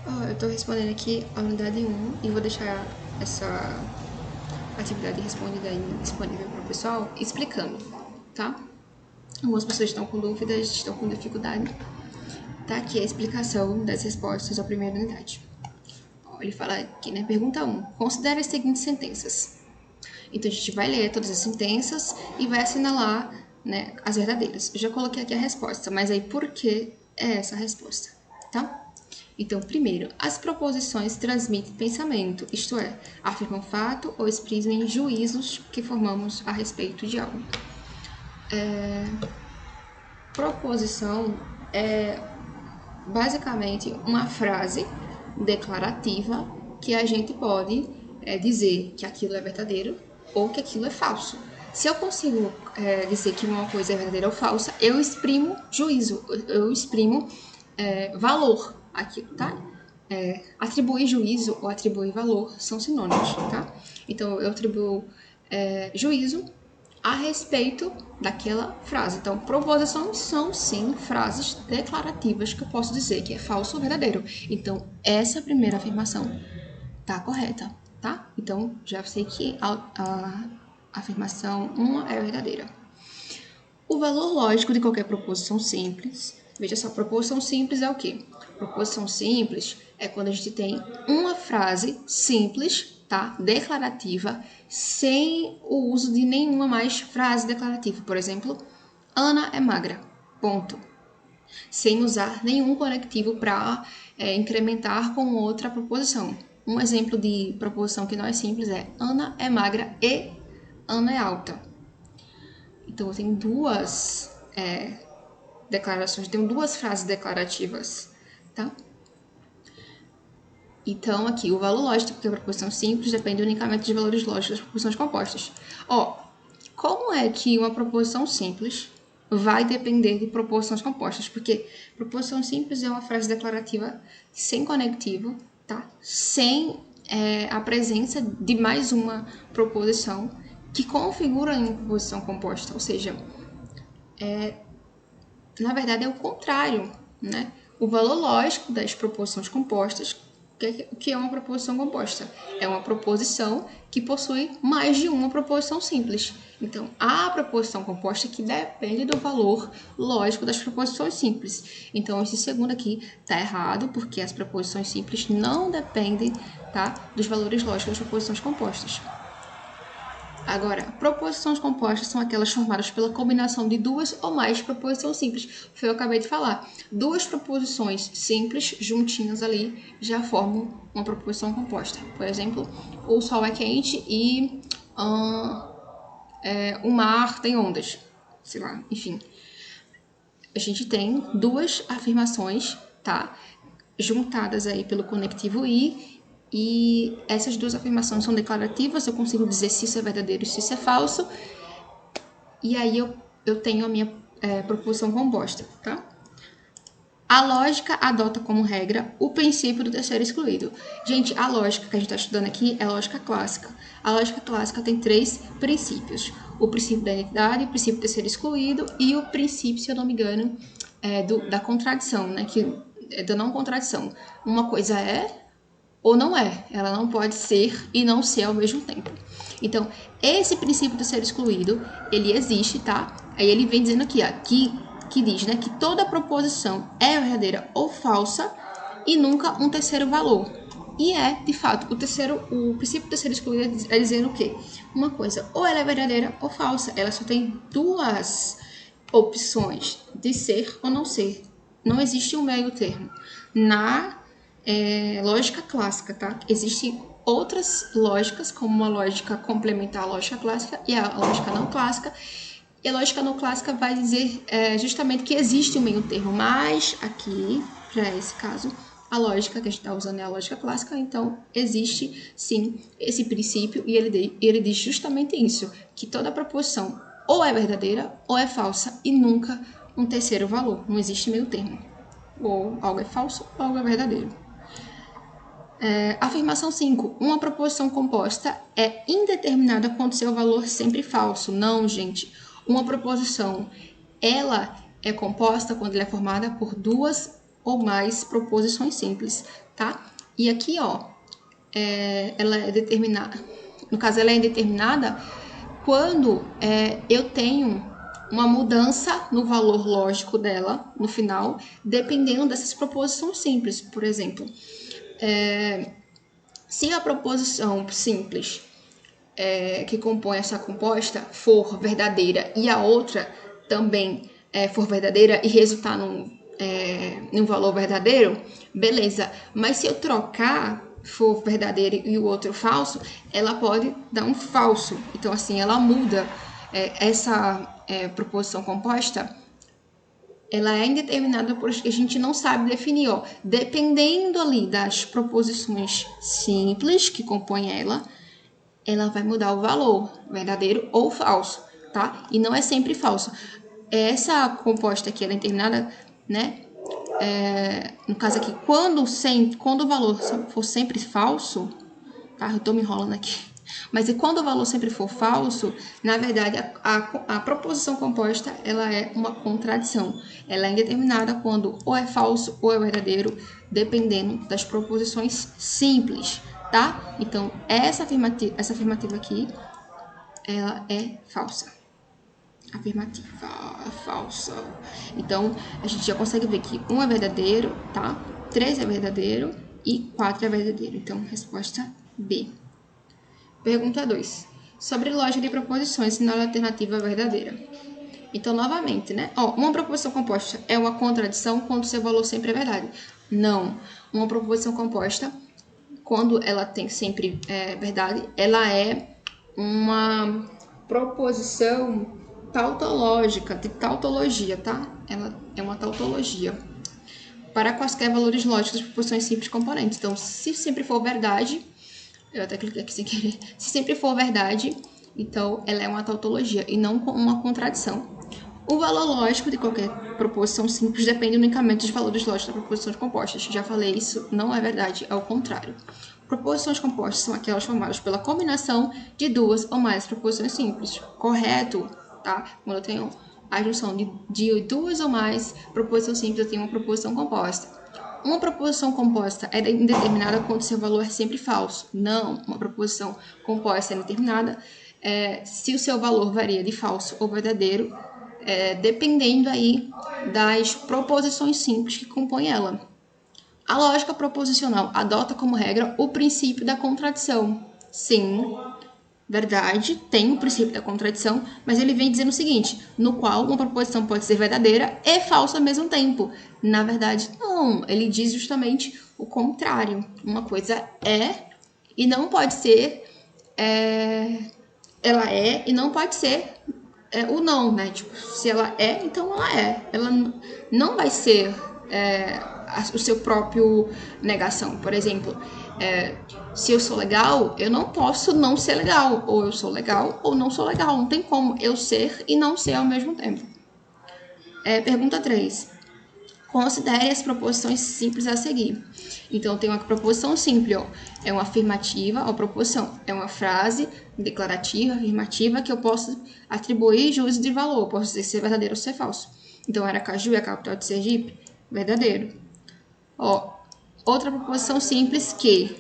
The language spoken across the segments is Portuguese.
Eu estou respondendo aqui a unidade 1 e vou deixar essa atividade respondida aí disponível para o pessoal, explicando, tá? Algumas pessoas estão com dúvidas, estão com dificuldade. Tá aqui a explicação das respostas à primeira unidade. Ele fala aqui, né? Pergunta 1. Considere as seguintes sentenças. Então, a gente vai ler todas as sentenças e vai assinalar, né, as verdadeiras. Eu já coloquei aqui a resposta, mas aí por que é essa resposta, tá? Então, primeiro, as proposições transmitem pensamento, isto é, afirmam fato ou exprimem juízos que formamos a respeito de algo. Proposição é basicamente uma frase declarativa que a gente pode dizer que aquilo é verdadeiro ou que aquilo é falso. Se eu consigo dizer que uma coisa é verdadeira ou falsa, eu exprimo juízo, eu exprimo valor aqui, tá? Atribuir juízo ou atribuir valor são sinônimos, tá? Então, eu atribuo juízo a respeito daquela frase. Então, proposições são, sim, frases declarativas que eu posso dizer que é falso ou verdadeiro. Então, essa primeira afirmação tá correta, tá? Então, já sei que a afirmação 1 é verdadeira. O valor lógico de qualquer proposição simples. Veja só, proposição simples é o quê? Proposição simples é quando a gente tem uma frase simples, tá? Declarativa, sem o uso de nenhuma mais frase declarativa. Por exemplo, Ana é magra. Ponto. Sem usar nenhum conectivo para incrementar com outra proposição. Um exemplo de proposição que não é simples é Ana é magra e Ana é alta. Então, eu tenho duas declarações, tenho duas frases declarativas, tá? Então, aqui, o valor lógico, que é a proposição simples, depende unicamente dos valores lógicos das proposições compostas. Como é que uma proposição simples vai depender de proposições compostas? Porque proposição simples é uma frase declarativa sem conectivo, tá? Sem a presença de mais uma proposição que configura uma proposição composta, ou seja, na verdade é o contrário, né? O valor lógico das proposições compostas, o que é uma proposição composta? É uma proposição que possui mais de uma proposição simples. Então, a proposição composta que depende do valor lógico das proposições simples. Então, esse segundo aqui está errado, porque as proposições simples não dependem, tá, dos valores lógicos das proposições compostas. Agora, proposições compostas são aquelas formadas pela combinação de duas ou mais proposições simples. Foi o que eu acabei de falar. Duas proposições simples juntinhas ali já formam uma proposição composta. Por exemplo, o sol é quente e o mar tem ondas. Sei lá, enfim. A gente tem duas afirmações, tá? Juntadas aí pelo conectivo e essas duas afirmações são declarativas, eu consigo dizer se isso é verdadeiro e se isso é falso, e aí eu tenho a minha proposição composta, tá? A lógica adota como regra o princípio do terceiro excluído. Gente, a lógica que a gente está estudando aqui é a lógica clássica. A lógica clássica tem 3 princípios. O princípio da identidade, o princípio do terceiro excluído e o princípio, se eu não me engano, da contradição, né? Da não contradição. Uma coisa é ou não é. Ela não pode ser e não ser ao mesmo tempo. Então, esse princípio do ser excluído, ele existe, tá? Aí ele vem dizendo aqui, que diz, né, que toda proposição é verdadeira ou falsa e nunca um terceiro valor. E de fato, o princípio do ser excluído é dizendo o quê? Uma coisa, ou ela é verdadeira ou falsa. Ela só tem duas opções de ser ou não ser. Não existe um meio termo. Na lógica clássica, tá? Existem outras lógicas, como uma lógica complementar à lógica clássica e a lógica não clássica. E a lógica não clássica vai dizer justamente que existe um meio termo, mas aqui, para esse caso, a lógica que a gente está usando é a lógica clássica, então existe sim esse princípio e ele diz justamente isso, que toda proposição ou é verdadeira ou é falsa e nunca um terceiro valor, não existe meio termo. Ou algo é falso ou algo é verdadeiro. Afirmação 5. Uma proposição composta é indeterminada quando seu valor sempre falso. Não, gente. Uma proposição, ela é composta quando ela é formada por duas ou mais proposições simples, tá? E aqui, ó, ela é determinada, no caso, ela é indeterminada quando eu tenho uma mudança no valor lógico dela, no final, dependendo dessas proposições simples. Por exemplo, se a proposição simples que compõe essa composta for verdadeira e a outra também for verdadeira e resultar num valor verdadeiro, beleza. Mas se eu trocar, for verdadeiro e o outro falso, ela pode dar um falso. Então, assim, ela muda. Essa proposição composta, ela é indeterminada porque a gente não sabe definir, ó. Dependendo ali das proposições simples que compõem ela vai mudar o valor, verdadeiro ou falso, tá? E não é sempre falso. Essa composta aqui, ela é determinada, né? No caso aqui, quando o valor for sempre falso, tá? Eu tô me enrolando aqui. Mas quando o valor sempre for falso, na verdade, a proposição composta, ela é uma contradição. Ela é indeterminada quando ou é falso ou é verdadeiro, dependendo das proposições simples, tá? Então, essa afirmativa aqui, ela é falsa. Afirmativa, falsa. Então, a gente já consegue ver que 1 é verdadeiro, tá? 3 é verdadeiro e 4 é verdadeiro. Então, resposta B. Pergunta 2. Sobre lógica de proposições, sinal alternativa verdadeira. Então, novamente, né? Uma proposição composta é uma contradição quando seu valor sempre é verdade. Não. Uma proposição composta, quando ela tem sempre verdade, ela é uma proposição tautológica, de tautologia, tá? Ela é uma tautologia para quaisquer valores lógicos de proposições simples componentes. Então, se sempre for verdade, eu até cliquei aqui sem querer, se sempre for verdade, então ela é uma tautologia e não uma contradição. O valor lógico de qualquer proposição simples depende unicamente dos valores lógicos das proposições compostas. Já falei isso, não é verdade, é o contrário. Proposições compostas são aquelas formadas pela combinação de duas ou mais proposições simples. Correto, tá? Quando eu tenho a junção de duas ou mais proposições simples, eu tenho uma proposição composta. Uma proposição composta é indeterminada quando seu valor é sempre falso. Não, uma proposição composta é indeterminada se o seu valor varia de falso ou verdadeiro, dependendo aí das proposições simples que compõem ela. A lógica proposicional adota como regra o princípio da contradição. Sim, verdade, tem o princípio da contradição, mas ele vem dizendo o seguinte, no qual uma proposição pode ser verdadeira e falsa ao mesmo tempo. Na verdade, não, ele diz justamente o contrário. Uma coisa é e não pode ser, ela é e não pode ser o não, né? Tipo, se ela é, então ela é. Ela não vai ser o seu próprio negação. Por exemplo, se eu sou legal, eu não posso não ser legal. Ou eu sou legal ou não sou legal. Não tem como eu ser e não ser ao mesmo tempo. Pergunta 3. Considere as proposições simples a seguir. Então, tem uma proposição simples, ó, é uma afirmativa, a proposição é uma frase declarativa, afirmativa, que eu posso atribuir juízo de valor, posso dizer se é verdadeiro ou se é falso. Então, Aracaju é a capital de Sergipe? Verdadeiro. Outra proposição simples que,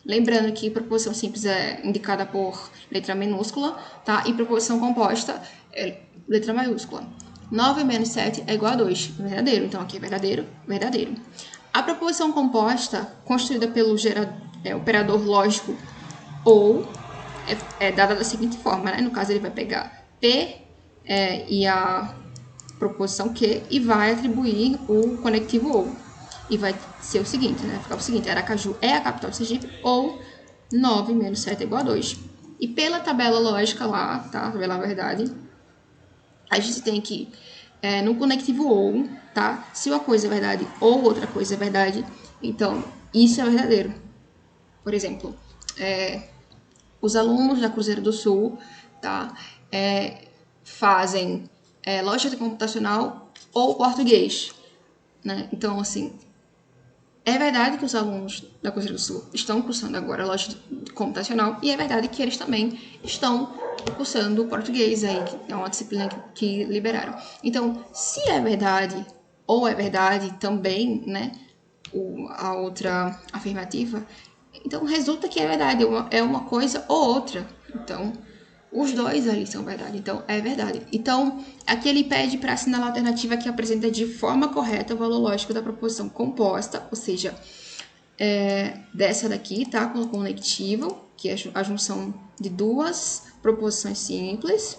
lembrando que proposição simples é indicada por letra minúscula, tá? E proposição composta é letra maiúscula. 9 menos 7 é igual a 2. Verdadeiro. Então, aqui é verdadeiro, verdadeiro. A proposição composta, construída pelo operador lógico ou, é dada da seguinte forma, né? No caso, ele vai pegar P e a proposição Q e vai atribuir o conectivo ou. E vai ser o seguinte, né? Ficar o seguinte, Aracaju é a capital de Sergipe ou 9 menos 7 é igual a 2. E pela tabela lógica lá, tá? Tabela verdade, a gente tem que, no conectivo ou, tá? Se uma coisa é verdade ou outra coisa é verdade, então isso é verdadeiro. Por exemplo, os alunos da Cruzeiro do Sul, tá? Fazem lógica computacional ou português, né? Então, assim, é verdade que os alunos da Cruzeiro do Sul estão cursando agora lógica computacional e é verdade que eles também estão cursando português aí, que é uma disciplina que liberaram. Então, se é verdade ou é verdade também, né? A outra afirmativa. Então, resulta que é verdade, é uma coisa ou outra. Então, os dois ali são verdade. Então, é verdade. Então, aqui ele pede para assinalar a alternativa que apresenta de forma correta o valor lógico da proposição composta, ou seja, dessa daqui, tá? Com o conectivo, que é a junção de duas proposições simples.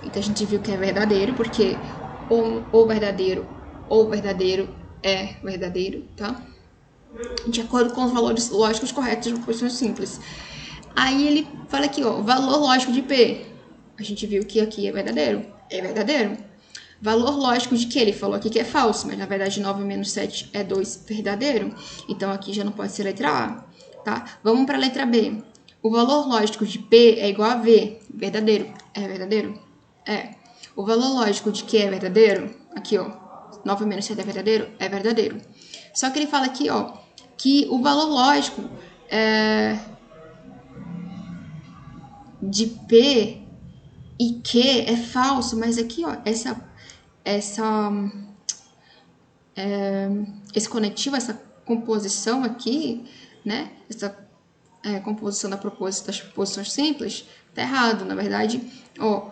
Então, a gente viu que é verdadeiro, porque ou verdadeiro é verdadeiro, tá? De acordo com os valores lógicos corretos de proposições simples. Aí ele fala aqui, ó, valor lógico de P. A gente viu que aqui é verdadeiro. É verdadeiro. Valor lógico de que ele falou aqui que é falso, mas na verdade 9 menos 7 é 2 verdadeiro. Então aqui já não pode ser letra A, tá? Vamos para a letra B. O valor lógico de P é igual a V. Verdadeiro. É verdadeiro? É. O valor lógico de que é verdadeiro, aqui ó, 9 menos 7 é verdadeiro? É verdadeiro. Só que ele fala aqui, ó, que o valor lógico de P e Q é falso, mas aqui, ó, esse conectivo, essa composição aqui, né, essa composição das proposições simples, tá errado. Na verdade, ó,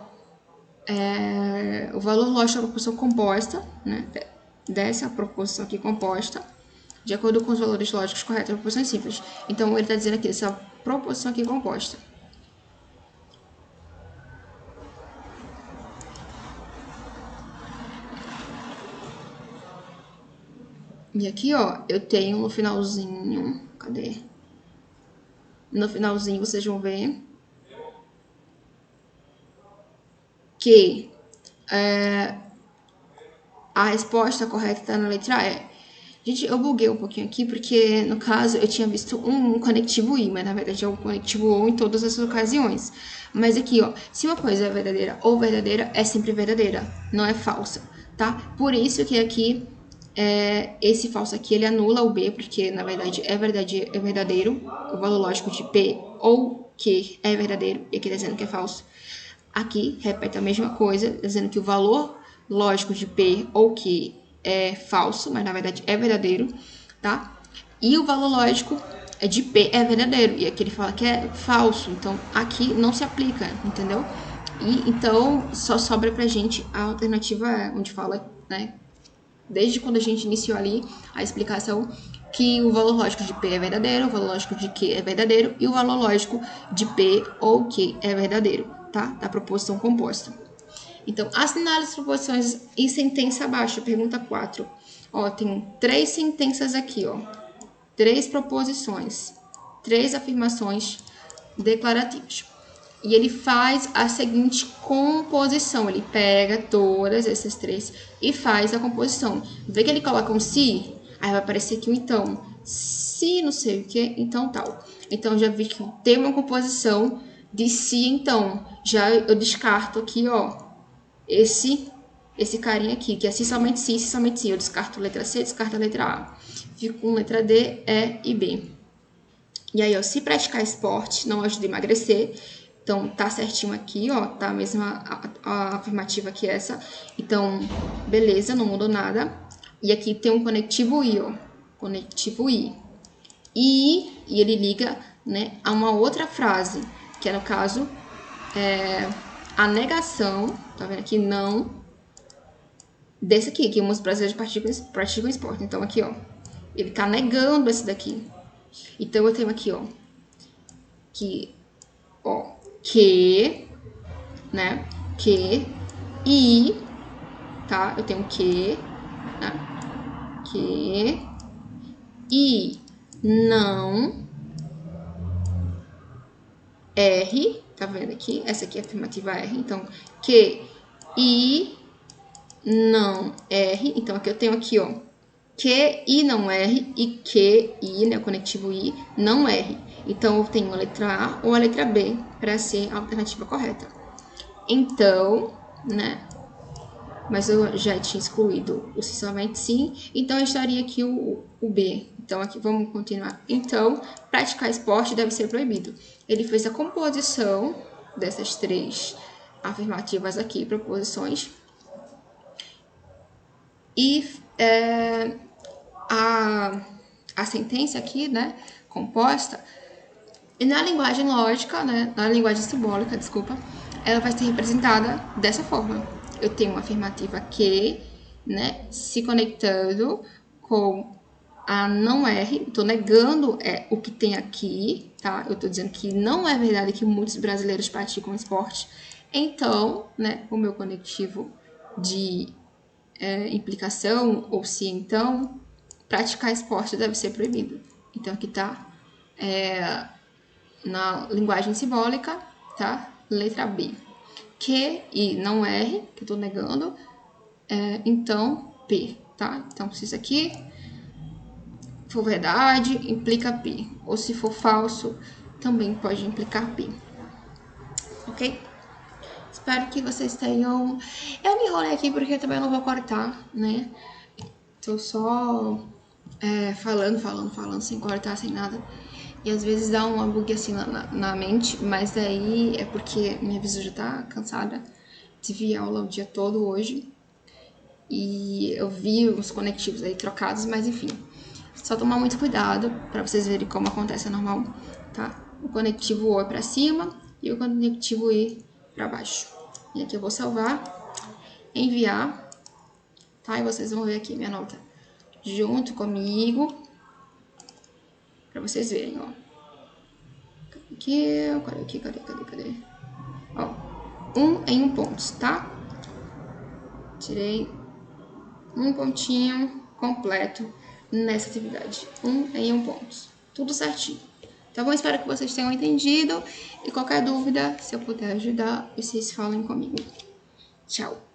o valor lógico da proposição composta, né, dessa proposição aqui composta, de acordo com os valores lógicos corretos da proposição simples. Então, ele está dizendo aqui, essa proposição aqui composta. E aqui, ó, eu tenho no finalzinho, cadê? No finalzinho, vocês vão ver que a resposta correta está na letra E. Gente, eu buguei um pouquinho aqui, porque, no caso, eu tinha visto um conectivo I, mas, na verdade, é um conectivo OU em todas as ocasiões. Mas aqui, ó, se uma coisa é verdadeira ou verdadeira, é sempre verdadeira, não é falsa, tá? Por isso que aqui, esse falso aqui, ele anula o B, porque, na verdade, é verdadeiro, o valor lógico de P ou Q é verdadeiro, e aqui tá dizendo que é falso. Aqui, repete a mesma coisa, dizendo que o valor lógico de P ou Q é falso, mas na verdade é verdadeiro, tá? E o valor lógico de P é verdadeiro, e aqui ele fala que é falso, então aqui não se aplica, entendeu? E então só sobra pra gente a alternativa onde fala, né? Desde quando a gente iniciou ali a explicação, que o valor lógico de P é verdadeiro, o valor lógico de Q é verdadeiro e o valor lógico de P ou Q é verdadeiro, tá? Da proposição composta. Então, assinale as proposições em sentença abaixo, pergunta 4. Ó, tem 3 sentenças aqui, ó. 3 proposições, 3 afirmações declarativas. E ele faz a seguinte composição. Ele pega todas essas 3 e faz a composição. Vê que ele coloca um se, aí vai aparecer aqui um então. Se não sei o que, então tal. Então, já vi que tem uma composição de se, então. Já eu descarto aqui, ó, esse carinha aqui, que é se, somente se, se, somente se. Eu descarto a letra C, descarto a letra A. Fico com letra D, E e B. E aí, ó, se praticar esporte não ajuda a emagrecer, então tá certinho aqui, ó, tá a mesma a afirmativa que essa. Então, beleza, não mudou nada. E aqui tem um conectivo I, ó, conectivo I. E ele liga, né, a uma outra frase, que é no caso, a negação, tá vendo aqui? Não. Desse aqui, que muitos brasileiros praticam esporte. Então, aqui, ó, ele tá negando esse daqui. Então, eu tenho aqui, ó, que, né, que, e, tá? Eu tenho que, né, que, e, não, R, tá vendo aqui? Essa aqui é a afirmativa R. Então, que, e, não, R. Então, aqui eu tenho aqui, ó, que, I, não R, e que, I, né, o conectivo I, não R. Então, eu tenho a letra A ou a letra B para ser a alternativa correta. Então, né, mas eu já tinha excluído o se, somente sim, então eu estaria aqui o B. Então, aqui vamos continuar. Então, praticar esporte deve ser proibido. Ele fez a composição dessas 3 afirmativas aqui, proposições, E a sentença aqui, né, composta, e na linguagem lógica, né, na linguagem simbólica, desculpa, ela vai ser representada dessa forma. Eu tenho uma afirmativa que, né, se conectando com a não R, estou negando o que tem aqui, tá? Eu estou dizendo que não é verdade que muitos brasileiros praticam esporte. Então, né, o meu conectivo de implicação, ou se então, praticar esporte deve ser proibido. Então, aqui tá na linguagem simbólica, tá? Letra B. Que e não R, que eu tô negando, então P, tá? Então, se isso aqui for verdade, implica P. Ou se for falso, também pode implicar P. Ok? Espero que vocês tenham... Eu me enrolei aqui porque eu também não vou cortar, né? Tô só falando, sem cortar, sem nada. E às vezes dá uma bug assim na mente, mas daí é porque minha vista já tá cansada. Tive aula o dia todo hoje. E eu vi os conectivos aí trocados, mas enfim. Só tomar muito cuidado para vocês verem como acontece normal, tá? O conectivo O é para cima e o conectivo E para baixo. E aqui eu vou salvar, enviar, tá? E vocês vão ver aqui minha nota junto comigo, para vocês verem, ó. Cadê? Ó, 1 em 1 ponto, tá? Tirei um pontinho completo nessa atividade. 1 em 1 ponto. Tudo certinho. Tá bom? Espero que vocês tenham entendido. E qualquer dúvida, se eu puder ajudar, vocês falem comigo. Tchau!